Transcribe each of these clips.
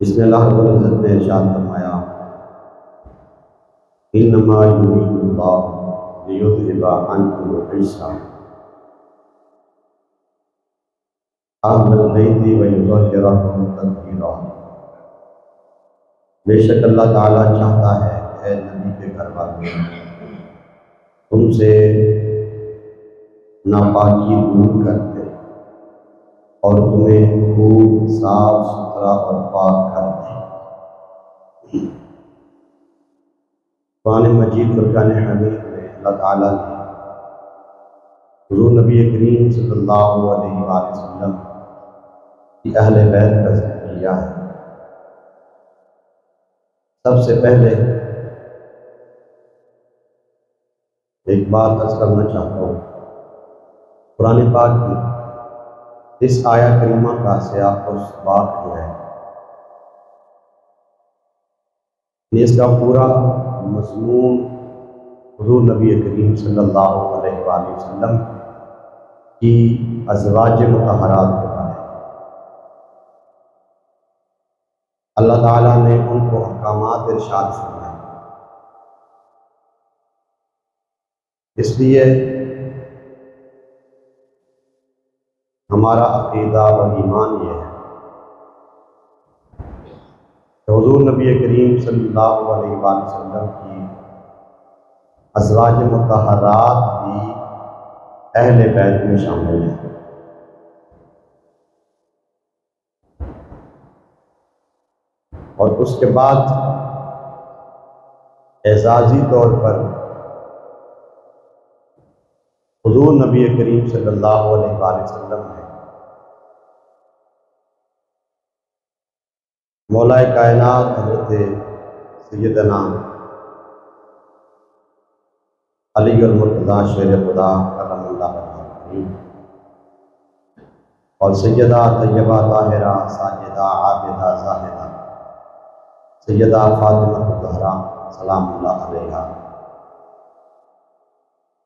اس میں اللہ رب العزت نے ارشاد فرمایا انما یرید اللہ لیذھب عنکم الرجس اہل البیت ویطہرکم تطہیرا۔ بے شک اللہ تعالیٰ چاہتا ہے کہ اے نبی کے گھر والوں تم سے ناپاکی دور کر دے اور تمہیں خوب صاف ستھرا اور پاک کر دے۔ قرآن مجید فرقان حمید میں اللہ تعالیٰ نے حضور نبی کریم صلی اللہ علیہ وآلہ وسلم کی اہل بیت کا ذکر کیا ہے۔ سب سے پہلے ایک بات عرض کرنا چاہتا ہوں، قرآن پاک کی اس آیہ کریمہ کا سیاق و سباق جو ہے، اس کا پورا مضمون حضور نبی کریم صلی اللہ علیہ وآلہ وسلم کی ازواج مطہرات کے بارے میں اللہ تعالیٰ نے ان کو احکامات ارشاد فرمائے۔ اس لیے ہمارا عقیدہ و ایمان یہ ہے کہ حضور نبی کریم صلی اللہ علیہ وآلہ وسلم کی ازواج مطہرات بھی اہل بیت میں شامل ہیں۔ اور اس کے بعد اعزازی طور پر حضور نبی کریم صلی اللہ علیہ وآلہ وسلم نے مولا کائنات حضرت سیدنا علی المرتضیٰ شیر خدا کرم اللہ وجہہ اور سیدہ طیبہ طاہرہ ساجدہ عابدہ زاہدہ سیدہ فاطمہ الزہرا سلام اللہ علیہا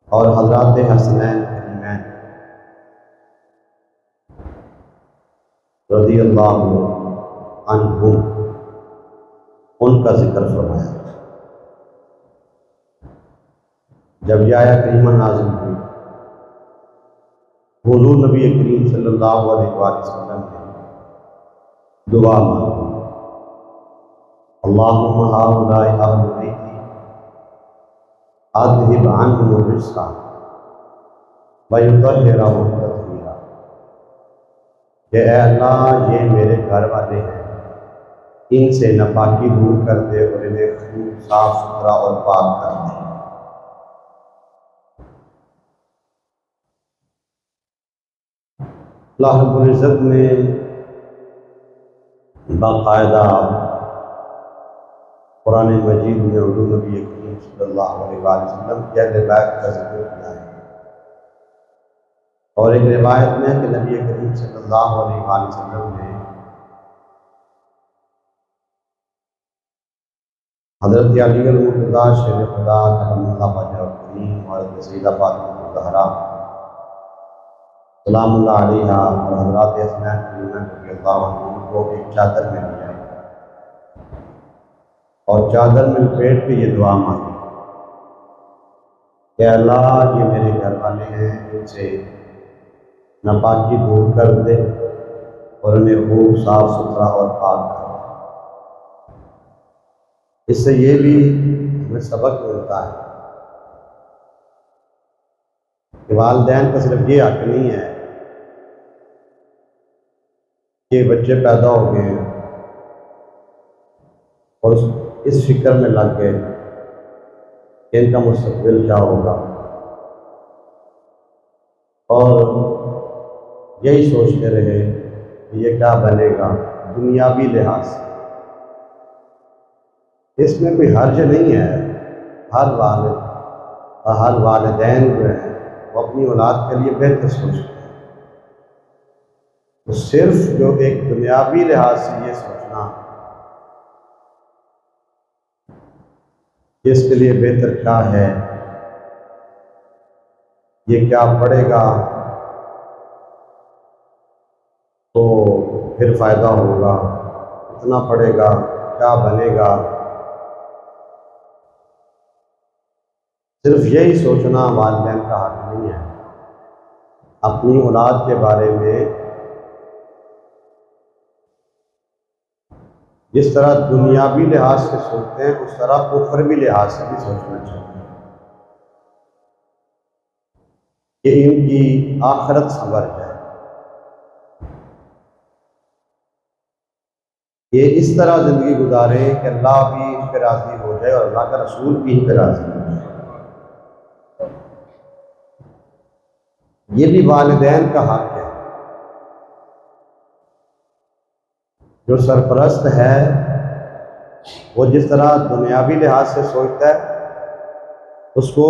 اور حضرات حسنین کریمین رضی اللہ عنہم ان کا ذکر فرمایا۔ جب یہ آیہ کریمہ نازل ہوئی، حضور نبی کریم صلی اللہ علیہ وآلہ وسلم نے دعا مانگی، اللہم ہؤلاء اہل بیتی اذھب عنہم الرجس وطہرہم تطہیرا، کہ اے اللہ یہ میرے گھر والے ہیں، ان سے ناپاکی دور کر دے اور انہیں خوب صاف ستھرا اور پاک کر دے۔ اللہ رب العزت نے باقاعدہ قرآن مجید میں حضور نبی کریم صلی اللہ علیہ وآلہ وسلم کی اہل بیت کا ذکر کیا ہے، اور ایک روایت میں کہ نبی کریم صلی اللہ علیہ وآلہ وسلم نے حضرت علی المرتضیٰ شیر خدا کرم اللہ وجہہ کریم اور حضرت سیدہ فاطمہ الزہرا سلام اللہ علیہا اور حضرات حسنین کریمین رضی اللہ عنہم کو ایک چادر میں لیا اور چادر میں لپیٹ کے یہ دعا مانگی کہ اللہ یہ میرے گھر والے ہیں، ان سے ناپاکی دور کر دے اور انہیں خوب صاف ستھرا اور پاک کر دے۔ اس سے یہ بھی ہمیں سبق ملتا ہے کہ والدین کا صرف یہ حق نہیں ہے کہ بچے پیدا ہو گئے ہیں اور اس فکر میں لگ گئے کہ ان کا مستقبل کیا ہوگا، اور یہی سوچتے رہے کہ یہ کیا بنے گا دنیاوی لحاظ سے۔ اس میں کوئی حرج نہیں ہے، ہر والد اور ہر والدین جو ہیں وہ اپنی اولاد کے لیے بہتر سوچتے ہیں، تو صرف جو ایک دنیاوی لحاظ سے یہ سوچنا کہ اس کے لیے بہتر کیا ہے، یہ کیا پڑے گا تو پھر فائدہ ہوگا، کتنا پڑے گا، کیا بنے گا، صرف یہی سوچنا والدین کا حق نہیں ہے۔ اپنی اولاد کے بارے میں جس طرح دنیاوی لحاظ سے سوچتے ہیں اس طرح اخروی لحاظ سے بھی سوچنا چاہیے کہ ان کی آخرت سنور جائے، یہ اس طرح زندگی گزارے کہ اللہ بھی ان پہ راضی ہو جائے اور اللہ کا رسول بھی ان پہ راضی ہو جائے۔ یہ بھی والدین کا حق ہے۔ جو سرپرست ہے وہ جس طرح دنیاوی لحاظ سے سوچتا ہے اس کو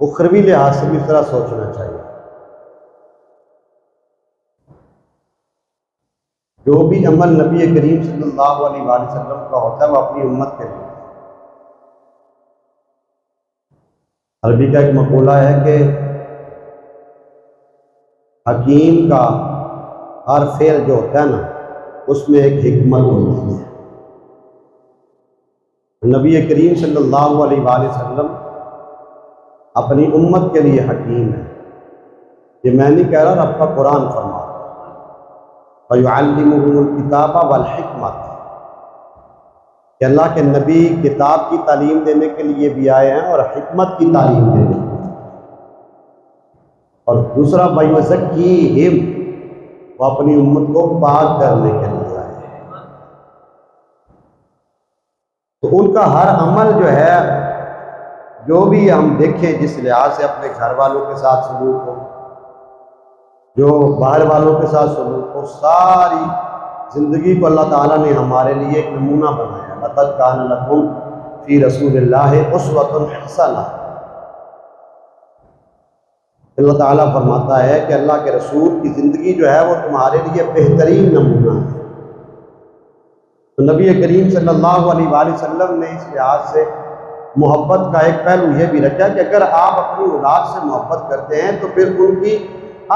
اخروی لحاظ سے بھی اس طرح سوچنا چاہیے۔ جو بھی عمل نبی کریم صلی اللہ علیہ وآلہ وسلم کا ہوتا ہے وہ اپنی امت کے لیے۔ عربی کا ایک مقولہ ہے کہ حکیم کا ہر فعل جو ہوتا ہے نا اس میں ایک حکمت ہوتی ہے۔ نبی کریم صلی اللہ علیہ وآلہ وسلم اپنی امت کے لیے حکیم ہے۔ یہ میں نہیں کہہ رہا، رب کا قرآن فرما فَيُعَلِّمُهُمُ الْكِتَابَ وَالْحِكْمَةَ کہ اللہ کے نبی کتاب کی تعلیم دینے کے لیے بھی آئے ہیں اور حکمت کی تعلیم دینے کے لیے۔ اور دوسرا وَيُزَكِّيهِمْ وہ اپنی امت کو پاک کرنے کے لیے آئے ہیں۔ تو ان کا ہر عمل جو ہے، جو بھی ہم دیکھیں جس لحاظ سے اپنے گھر والوں کے ساتھ سلوک ہو، جو باہر والوں کے ساتھ سلوک ہو، ساری زندگی کو اللہ تعالیٰ نے ہمارے لیے ایک نمونہ بنایا۔ لَقَدْ كَانَ لَكُمْ فِي رَسُولِ اللَّهِ أُسْوَةٌ حَسَنَةٌ۔ اللہ تعالیٰ فرماتا ہے کہ اللہ کے رسول کی زندگی جو ہے وہ تمہارے لیے بہترین نمونہ ہے۔ تو نبی کریم صلی اللہ علیہ وآلہ وسلم نے اس لحاظ سے محبت کا ایک پہلو یہ بھی رکھا کہ اگر آپ اپنی اولاد سے محبت کرتے ہیں تو پھر ان کی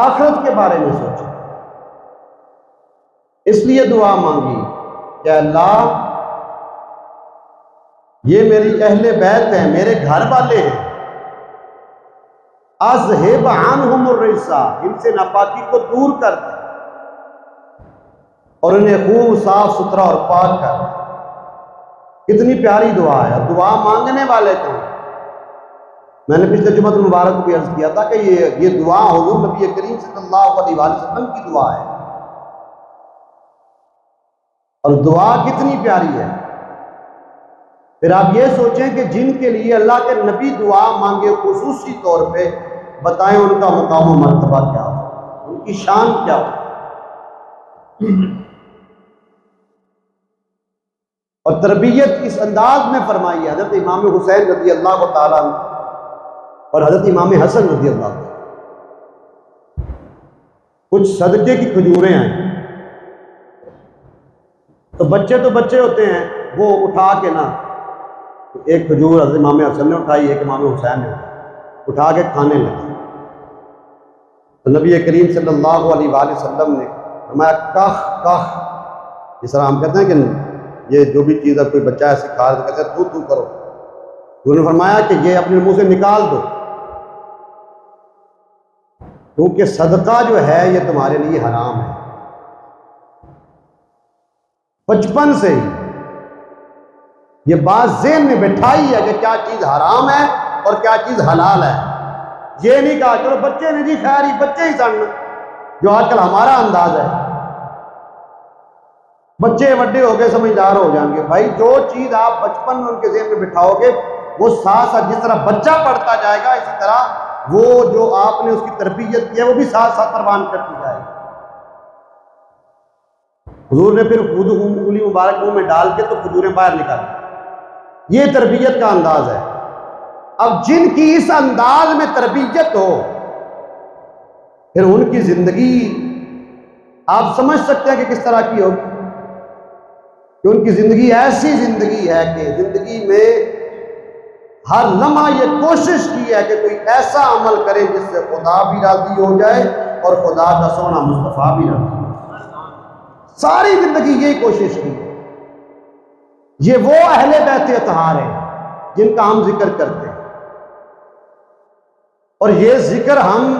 آخرت کے بارے میں سوچیں۔ اس لیے دعا مانگی کہ اللہ یہ میری اہل بیت ہیں، میرے گھر والے ہیں، اذہب عنہم الرجس ان سے ناپاکی کو دور کر دے اور انہیں خوب صاف ستھرا اور پاک کر دے۔ کتنی پیاری دعا ہے۔ دعا مانگنے والے کون؟ میں نے پچھلے جمعہ المبارک کو بھی عرض کیا تھا کہ یہ دعا حضور نبی کریم صلی اللہ علیہ وآلہ وسلم کی دعا ہے، اور دعا کتنی پیاری ہے۔ پھر آپ یہ سوچیں کہ جن کے لیے اللہ کے نبی دعا مانگے خصوصی طور پہ، بتائیں ان کا مقام و مرتبہ کیا ہو، ان کی شان کیا ہو۔ اور تربیت اس انداز میں فرمائی ہے حضرت امام حسین رضی اللہ تعالیٰ عنہ اور حضرت امام حسن رضی اللہ تعالیٰ۔ کچھ صدقے کی کھجوریں ہیں تو بچے ہوتے ہیں، وہ اٹھا کے نا، ایک کھجور حضرت امام حسن نے اٹھائی، ایک امام حسین نے اٹھا کے کھانے لگے۔ تو نبی کریم صلی اللہ علیہ وآلہ وسلم نے فرمایا کخ کخ، جس طرح ہم کہتے ہیں کہ یہ جو بھی چیز ہے کوئی بچہ ایسے کھا رہا ہے تو کہتے ہیں تو کرو، انہوں نے فرمایا کہ یہ اپنے منہ سے نکال دو، کیونکہ صدقہ جو ہے یہ تمہارے لیے حرام ہے۔ بچپن سے ہی یہ بات ذہن میں بٹھائی ہے کہ کیا چیز حرام ہے اور کیا چیز حلال ہے۔ یہ نہیں کہا چلو بچے نے جی خیر ہی بچے ہی سن، جو آج کل ہمارا انداز ہے، بچے بڑے ہو گئے سمجھدار ہو جائیں گے۔ بھائی جو چیز آپ بچپن میں ان کے ذہن میں بٹھاؤ گے وہ ساتھ ساتھ جس طرح بچہ پڑھتا جائے گا اسی طرح وہ جو آپ نے اس کی تربیت کی ہے وہ بھی ساتھ ساتھ پروان کرتی جائے گی۔ حضور نے پھر خود انگلی مبارک منہ میں ڈال کے تو کھجوریں باہر نکالی۔ یہ تربیت کا انداز ہے۔ اب جن کی اس انداز میں تربیت ہو پھر ان کی زندگی آپ سمجھ سکتے ہیں کہ کس طرح کی ہوگی، کہ ان کی زندگی ایسی زندگی ہے کہ زندگی میں ہر لمحہ یہ کوشش کی ہے کہ کوئی ایسا عمل کرے جس سے خدا بھی راضی ہو جائے اور خدا کا سونا مصطفیٰ بھی راضی ہو جائے۔ ساری زندگی یہی کوشش کی ہے۔ یہ وہ اہل بیت اطہار ہیں جن کا ہم ذکر کرتے ہیں، اور یہ ذکر ہم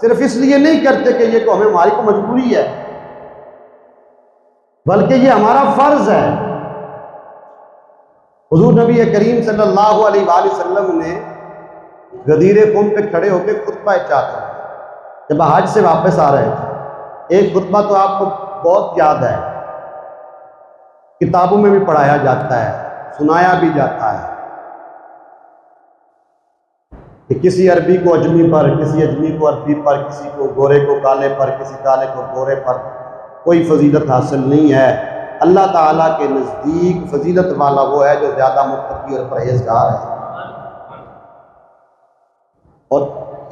صرف اس لیے نہیں کرتے کہ یہ تو ہماری کو مجبوری ہے، بلکہ یہ ہمارا فرض ہے۔ حضور نبی کریم صلی اللہ علیہ وآلہ وسلم نے غدیر قوم پہ کھڑے ہو کے خطبہ چاہتے ہیں جب حج سے واپس آ رہے تھے۔ ایک خطبہ تو آپ کو بہت یاد ہے، کتابوں میں بھی پڑھایا جاتا ہے، سنایا بھی جاتا ہے، کہ کسی عربی کو اجمی پر، کسی اجمی کو عربی پر، کسی کو گورے کو کالے پر، کسی کالے کو گورے پر کوئی فضیلت حاصل نہیں ہے۔ اللہ تعالیٰ کے نزدیک فضیلت والا وہ ہے جو زیادہ متقی اور پرہیزگار ہے۔ اور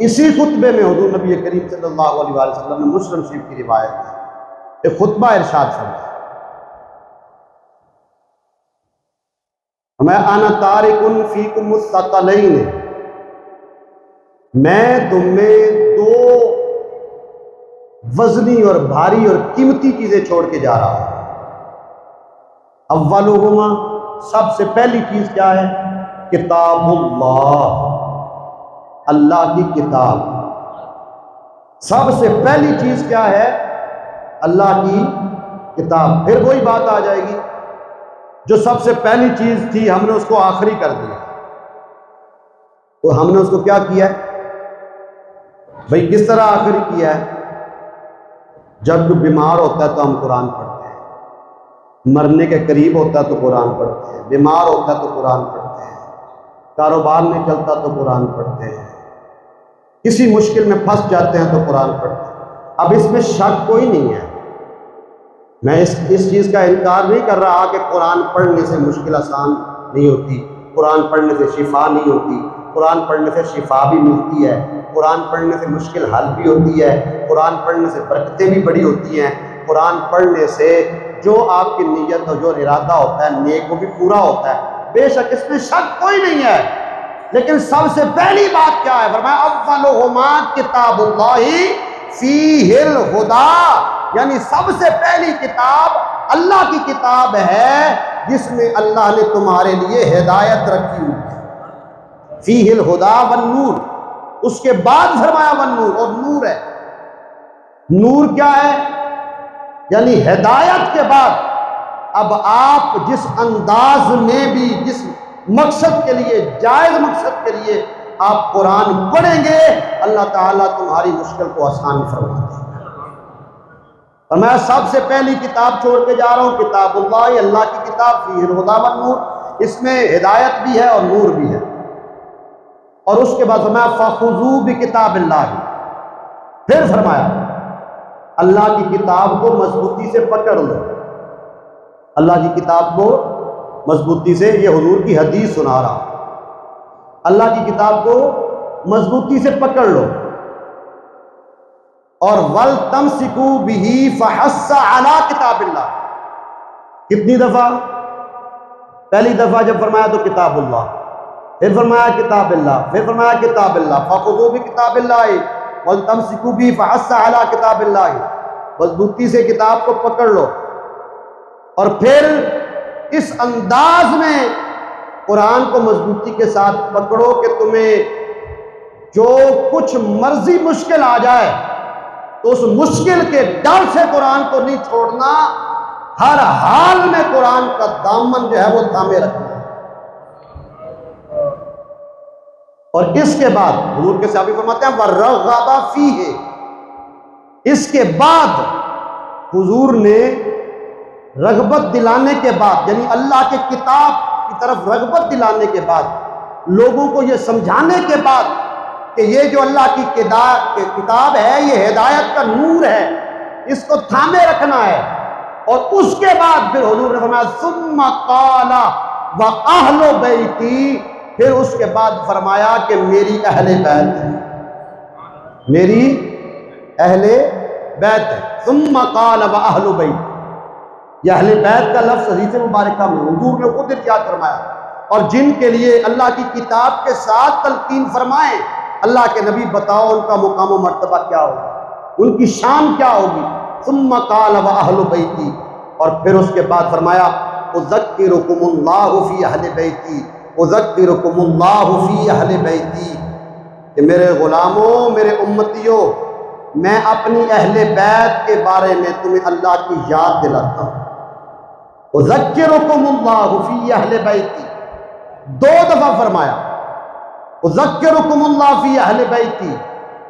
اسی خطبے میں حضور نبی کریم صلی اللہ علیہ وآلہ وسلم نے مسلم شریف کی روایت ہے، ایک خطبہ ارشاد فرمایا، میں انا تارک فیکم الثقلین، میں تم میں دو وزنی اور بھاری اور قیمتی چیزیں چھوڑ کے جا رہا ہوں۔ اولہما، سب سے پہلی چیز کیا ہے؟ کتاب اللہ، اللہ کی کتاب۔ سب سے پہلی چیز کیا ہے؟ اللہ کی کتاب۔ پھر وہی بات آ جائے گی، جو سب سے پہلی چیز تھی ہم نے اس کو آخری کر دیا، تو ہم نے اس کو کیا کیا ہے بھئی؟ کس طرح آخری کیا ہے؟ جب کوئی بیمار ہوتا ہے تو ہم قرآن پڑھتے ہیں، مرنے کے قریب ہوتا ہے تو قرآن پڑھتے ہیں، بیمار ہوتا ہے تو قرآن پڑھتے ہیں، کاروبار نہیں چلتا تو قرآن پڑھتے ہیں، کسی مشکل میں پھنس جاتے ہیں تو قرآن پڑھتے ہیں۔ اب اس میں شک کوئی نہیں ہے، میں اس چیز کا انکار نہیں کر رہا کہ قرآن پڑھنے سے مشکل آسان نہیں ہوتی، قرآن پڑھنے سے شفا نہیں ہوتی، قرآن پڑھنے سے شفا بھی ملتی ہے، قرآن پڑھنے سے مشکل حل بھی ہوتی ہے، قرآن پڑھنے سے برکتیں بھی بڑی ہوتی ہیں، قرآن پڑھنے سے جو آپ کی نیت اور جو ارادہ ہوتا ہے نیک وہ بھی پورا ہوتا ہے، بے شک اس میں شک کوئی نہیں ہے۔ لیکن سب سے پہلی بات کیا ہے؟ فرمایا اولہما کتاب اللہ فیہ الہدی، یعنی سب سے پہلی کتاب اللہ کی کتاب ہے جس میں اللہ نے تمہارے لیے ہدایت رکھی ہوئی ہے، فیہ الہدی والنور۔ اس کے بعد فرمایا والنور، اور نور ہے۔ نور کیا ہے؟ یعنی ہدایت کے بعد اب آپ جس انداز میں بھی، جس مقصد کے لیے، جائز مقصد کے لیے آپ قرآن پڑھیں گے، اللہ تعالیٰ تمہاری مشکل کو آسان فرما دے گا۔ اور میں سب سے پہلی کتاب چھوڑ کے جا رہا ہوں، کتاب اللہ، اللہ کی کتاب، فیہ الہدی والنور، اس میں ہدایت بھی ہے اور نور بھی ہے۔ اور اس کے بعد فرمایا فخذوا بکتاب اللہ، پھر فرمایا اللہ کی کتاب کو مضبوطی سے پکڑ لو، اللہ کی کتاب کو مضبوطی سے، یہ حضور کی حدیث سنا رہا، اللہ کی کتاب کو مضبوطی سے پکڑ لو، اور وَلْتَمْسِكُوا بِهِ فَحَسَّ عَلَىٰ کتاب اللہ۔ کتنی دفعہ؟ پہلی دفعہ جب فرمایا تو کتاب اللہ، پھر فرمایا کتاب اللہ، پھر فرمایا کتاب اللہ، فَخُذُوا بِكِتَابِ اللَّهِ وَلْتَمْسِكُوا بِهِ فَحَسَّ عَلَىٰ کتاب اللہ، مضبوطی سے کتاب کو پکڑ لو، اور پھر اس انداز میں قرآن کو مضبوطی کے ساتھ پکڑو کہ تمہیں جو کچھ مرضی مشکل آ جائے تو اس مشکل کے ڈر سے قرآن کو نہیں چھوڑنا، ہر حال میں قرآن کا دامن جو ہے وہ تھامے رکھنا۔ اور اس کے بعد حضور کے صحابی فرماتے ہیں وَرَغَبَ فِيهِ، اس کے بعد حضور نے رغبت دلانے کے بعد، یعنی اللہ کے کتاب کی طرف رغبت دلانے کے بعد، لوگوں کو یہ سمجھانے کے بعد کہ یہ جو اللہ کی کتاب ہے یہ ہدایت کا نور ہے، اس کو تھامے رکھنا ہے، اور اس کے بعد پھر حضور نے فرمایا ثم قال وَأَهْلُ بَيْتِي، پھر اس کے بعد فرمایا کہ میری اہل بیت ہے، میری اہل بیت ہے۔ ثم قال وَأَهْلُ بَيْتِي، یہ اہل بیت کا لفظ حدیث مبارکہ میں حضور نے خود ارشاد فرمایا، اور جن کے لیے اللہ کی کتاب کے ساتھ تلقین فرمائیں، اللہ کے نبی بتاؤ ان کا مقام و مرتبہ کیا ہوگا، ان کی شان کیا ہوگی۔ ثم قال وَأَهْلُ بَيْتِي، اور پھر اس کے بعد فرمایا اذکرکم اللہ فی اہل بیتی، اذکرکم اللہ فی اہل بیتی، کہ میرے غلاموں، میرے امتیوں، میں اپنی اہل بیت کے بارے میں تمہیں اللہ کی یاد دلاتا ہوں۔ اذکرکم اللہ فی اہل بیتی، 2 دفعہ فرمایا، اذکرکم اللہ فی اہل بیتی،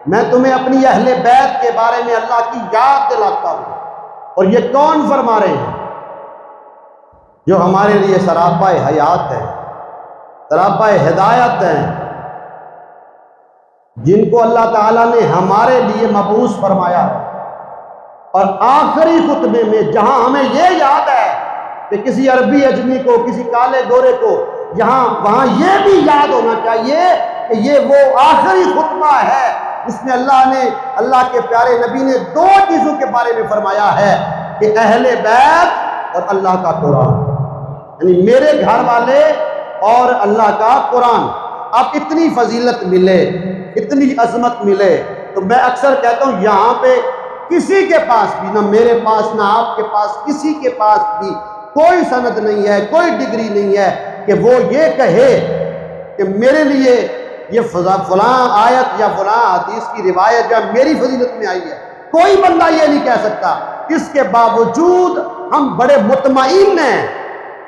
میں تمہیں اپنی اہل بیت کے بارے میں اللہ کی یاد دلاتا ہوں۔ اور یہ کون فرما رہے ہیں؟ جو ہمارے لیے سراپا حیات ہے، سراپا ہدایت ہے، جن کو اللہ تعالیٰ نے ہمارے لیے مبعوث فرمایا ہے۔ اور آخری خطبے میں جہاں ہمیں یہ یاد ہے کہ کسی عربی اجمی کو، کسی کالے گورے کو وہاں یہ بھی یاد ہونا چاہیے کہ یہ وہ آخری خطبہ ہے جس میں اللہ کے پیارے نبی نے 2 چیزوں کے بارے میں فرمایا ہے کہ اہل بیت اور اللہ کا قرآن، یعنی میرے گھر والے اور اللہ کا قرآن۔ اب اتنی فضیلت ملے، اتنی عظمت ملے، تو میں اکثر کہتا ہوں یہاں پہ کسی کے پاس بھی، نہ میرے پاس نہ آپ کے پاس، کسی کے پاس بھی کوئی سند نہیں ہے، کوئی ڈگری نہیں ہے کہ وہ یہ کہے کہ میرے لیے یہ فلاں آیت یا فلاں حدیث کی روایت جو میری فضیلت میں آئی ہے۔ کوئی بندہ یہ نہیں کہہ سکتا۔ اس کے باوجود ہم بڑے مطمئن ہیں،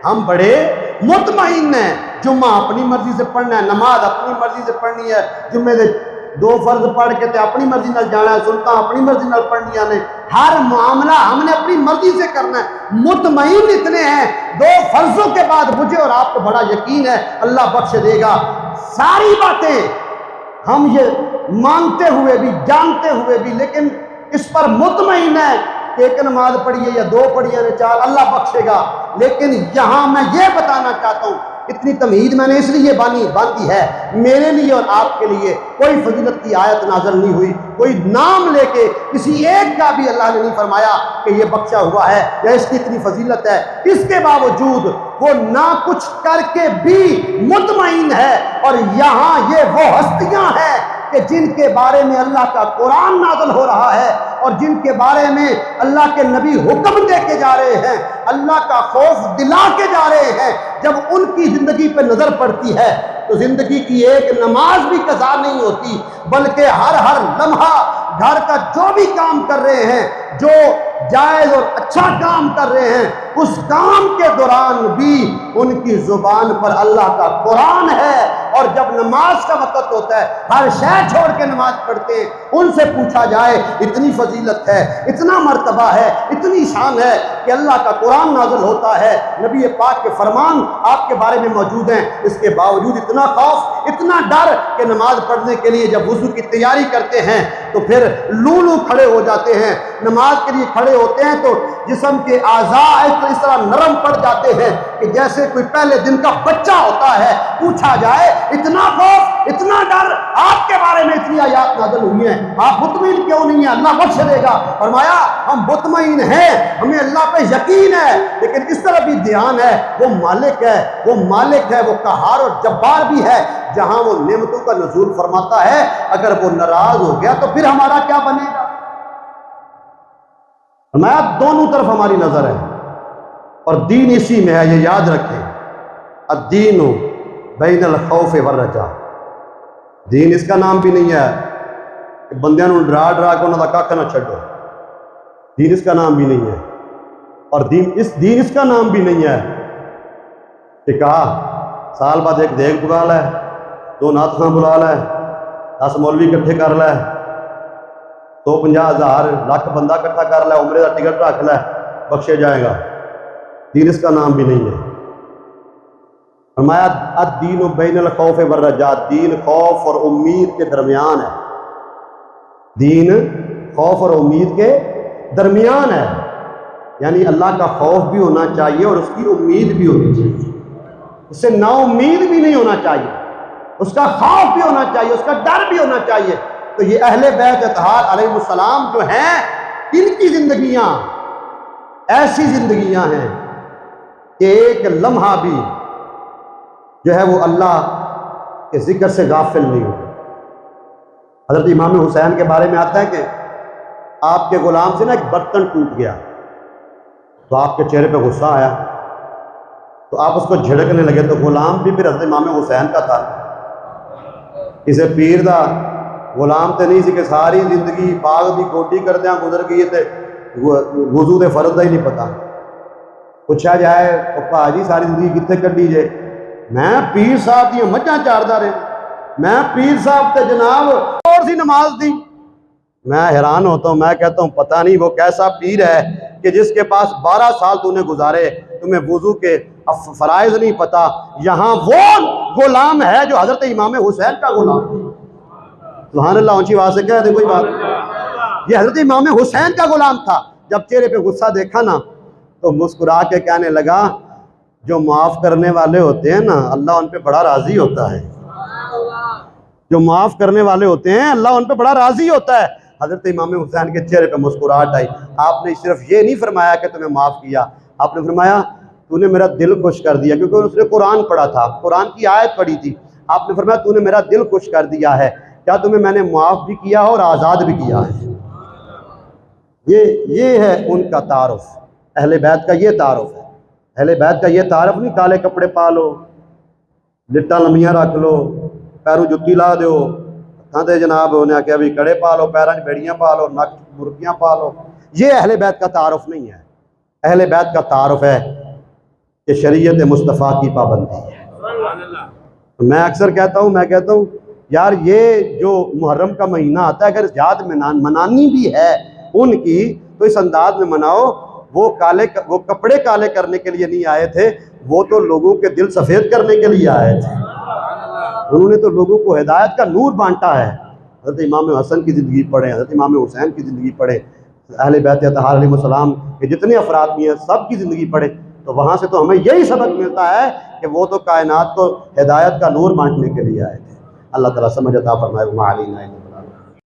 ہم بڑے مطمئن ہیں۔ جمعہ اپنی مرضی سے پڑھنا ہے، نماز اپنی مرضی سے پڑھنی ہے، جمعے سے 2 فرض پڑھ کے تے اپنی مرضی نال جانا ہے، سنتا اپنی مرضی نال پڑھنیاں نے، ہر معاملہ ہم نے اپنی مرضی سے کرنا ہے۔ مطمئن اتنے ہیں، 2 فرضوں کے بعد مجھے اور آپ کو بڑا یقین ہے اللہ بخش دے گا۔ ساری باتیں ہم یہ مانتے ہوئے بھی، جانتے ہوئے بھی، لیکن اس پر مطمئن ہے کہ 1 نماز پڑھیے یا 2 پڑھیے یا 4 اللہ بخشے گا۔ لیکن یہاں میں یہ بتانا چاہتا ہوں، اتنی تمہید میں نے اس لیے باندھی ہے، میرے لیے اور آپ کے لیے کوئی فضیلت کی آیت نازل نہیں ہوئی، کوئی نام لے کے کسی ایک کا بھی اللہ نے نہیں فرمایا کہ یہ بخشا ہوا ہے یا اس کی اتنی فضیلت ہے۔ اس کے باوجود وہ نہ کچھ کر کے بھی مطمئن ہے۔ اور یہاں یہ وہ ہستیاں ہیں کہ جن کے بارے میں اللہ کا قرآن نازل ہو رہا ہے اور جن کے بارے میں اللہ کے نبی حکم دے کے جا رہے ہیں، اللہ کا خوف دلا کے جا رہے ہیں۔ جب ان کی زندگی پہ نظر پڑتی ہے تو زندگی کی ایک نماز بھی قضا نہیں ہوتی، بلکہ ہر لمحہ گھر کا جو بھی کام کر رہے ہیں، جو جائز اور اچھا کام کر رہے ہیں، اس کام کے دوران بھی ان کی زبان پر اللہ کا قرآن ہے۔ اور جب نماز کا وقت ہوتا ہے ہر شے چھوڑ کے نماز پڑھتے ہیں۔ ان سے پوچھا جائے، اتنی فضیلت ہے، اتنا مرتبہ ہے، اتنی شان ہے کہ اللہ کا قرآن نازل ہوتا ہے، نبی پاک کے فرمان آپ کے بارے میں موجود ہیں، اس کے باوجود اتنا خوف، اتنا ڈر کہ نماز پڑھنے کے لیے جب وضو کی تیاری کرتے ہیں تو پھر لولو کھڑے ہو جاتے ہیں۔ نماز کے لیے کھڑے ہوتے ہیں تو جسم کے اعضاء اس طرح نرم پڑ جاتے ہیں کہ جیسے کوئی پہلے دن کا بچہ ہوتا ہے۔ پوچھا جائے، اتنا خوف، اتنا ڈر، آپ کے بارے میں اتنی آیات نازل ہوئی ہیں، آپ مطمئن کیوں نہیں ہیں؟ اللہ بخش دے گا۔ فرمایا ہم مطمئن ہیں، ہمیں اللہ پہ یقین ہے، لیکن اس طرح بھی دھیان ہے وہ مالک ہے، وہ مالک ہے، وہ قہار اور جبار بھی ہے۔ جہاں وہ نعمتوں کا نزول فرماتا ہے، اگر وہ ناراض ہو گیا تو پھر ہمارا کیا بنے گا؟ فرمایا دونوں طرف ہماری نظر ہے اور دین اسی میں ہے، یہ یاد رکھیں، الدین بین الخوف والرجاء۔ دین اس کا نام بھی نہیں ہے کہ بندیاں نوں ڈرا کے انہوں کا کھ نہ چھڈو، دین اس کا نام بھی نہیں ہے۔ اور دین اس کا نام بھی نہیں ہے کہ کہا سال بعد 1 دیگ پکا لے، 2 نعت خواں بلا لے، 10 مولوی اکٹھے کر لے، 150,000 لاکھ بندہ اکٹھا کر لے، عمرے کا ٹکٹ رکھ لے، بخشے جائے گا۔ دین اس کا نام بھی نہیں ہے۔ فرمایا الدین بین الخوف والرجاء، دین خوف اور امید کے درمیان ہے، دین خوف اور امید کے درمیان ہے، یعنی اللہ کا خوف بھی ہونا چاہیے اور اس کی امید بھی ہونی چاہیے، اس سے نا امید بھی نہیں ہونا چاہیے، اس کا خوف بھی ہونا چاہیے، اس کا ڈر بھی ہونا چاہیے۔ تو یہ اہل بیت اطہار علیہ السلام جو ہیں، ان کی زندگیاں ایسی زندگیاں ہیں کہ ایک لمحہ بھی جو ہے وہ اللہ کے ذکر سے غافل نہیں ہوتے۔ حضرت امام حسین کے بارے میں آتا ہے کہ آپ کے غلام سے نا ایک برتن ٹوٹ گیا تو آپ کے چہرے پہ غصہ آیا، تو آپ اس کو جھڑکنے لگے، تو غلام بھی پھر حضرت امام حسین کا تھا، کسے پیر دا غلام تے نہیں سی کہ ساری زندگی باغ دی کوٹی کردیاں گزر گئی تے وضو دے فرض دا ہی نہیں پتا۔ پوچھا جائے پپا جی ساری زندگی کتنے کڈی جے؟ میں پیر صاحب دی مجھاں چاردا رہا، میں پیر صاحب تے جناب اور سی نماز دی۔ میں حیران ہوتا ہوں، میں کہتا ہوں پتہ نہیں وہ کیسا پیر ہے کہ جس کے پاس 12 سال تو نے گزارے، تمہیں وضو کے فرائض نہیں پتا۔ یہاں وہ غلام ہے جو حضرت امام حسین کا غلام ہے۔ سبحان اللہ، اونچی آواز سے کہہ دیں کوئی بات۔ یہ حضرت امام حسین کا غلام تھا۔ جب چہرے پہ غصہ دیکھا نا تو مسکرا کے کہنے لگا جو معاف کرنے والے ہوتے ہیں نا اللہ ان پہ بڑا راضی ہوتا ہے، جو معاف کرنے والے ہوتے ہیں اللہ ان پہ بڑا راضی ہوتا ہے۔ حضرت امام حسین کے چہرے پہ مسکراہٹ آئی۔ آپ نے صرف یہ نہیں فرمایا کہ تمہیں معاف کیا، آپ نے فرمایا تو نے میرا دل خوش کر دیا، کیونکہ اس نے قرآن پڑھا تھا، قرآن کی آیت پڑھی تھی۔ آپ نے فرمایا تو نے میرا دل خوش کر دیا ہے، کیا تمہیں میں نے معاف بھی کیا اور آزاد بھی کیا ہے۔ یہ ہے ان کا تعارف، اہل بیت کا یہ تعارف ہے۔ اہل بیت کا یہ تعارف نہیں کالے کپڑے پا لو، لٹاں لمیاں رکھ لو، پیروں جتی لا دیو، ہاں تے جناب انہیں آکھیا بھی کڑے پا لو، پیراں بیڑیاں پا لو، نک مرغیاں پا لو۔ یہ اہل بیت کا تعارف نہیں ہے۔ اہل بیت کا تعارف ہے کہ شریعت مصطفیٰ کی پابندی ہے۔ میں اکثر کہتا ہوں یار یہ جو محرم کا مہینہ آتا ہے اگر یاد منانی بھی ہے ان کی تو اس انداز میں مناؤ۔ وہ کپڑے کالے کرنے کے لیے نہیں آئے تھے، وہ تو لوگوں کے دل سفید کرنے کے لیے آئے تھے۔ انہوں نے تو لوگوں کو ہدایت کا نور بانٹا ہے۔ حضرت امام حسن کی زندگی پڑھیں، حضرت امام حسین کی زندگی پڑھیں، اہل بیت اطہار علیہ السلام کے جتنے افراد بھی ہیں سب کی زندگی پڑھیں، تو وہاں سے تو ہمیں یہی سبق ملتا ہے کہ وہ تو کائنات کو ہدایت کا نور بانٹنے کے لیے آئے تھے۔ اللہ تعالیٰ سمجھ عطا فرمائے۔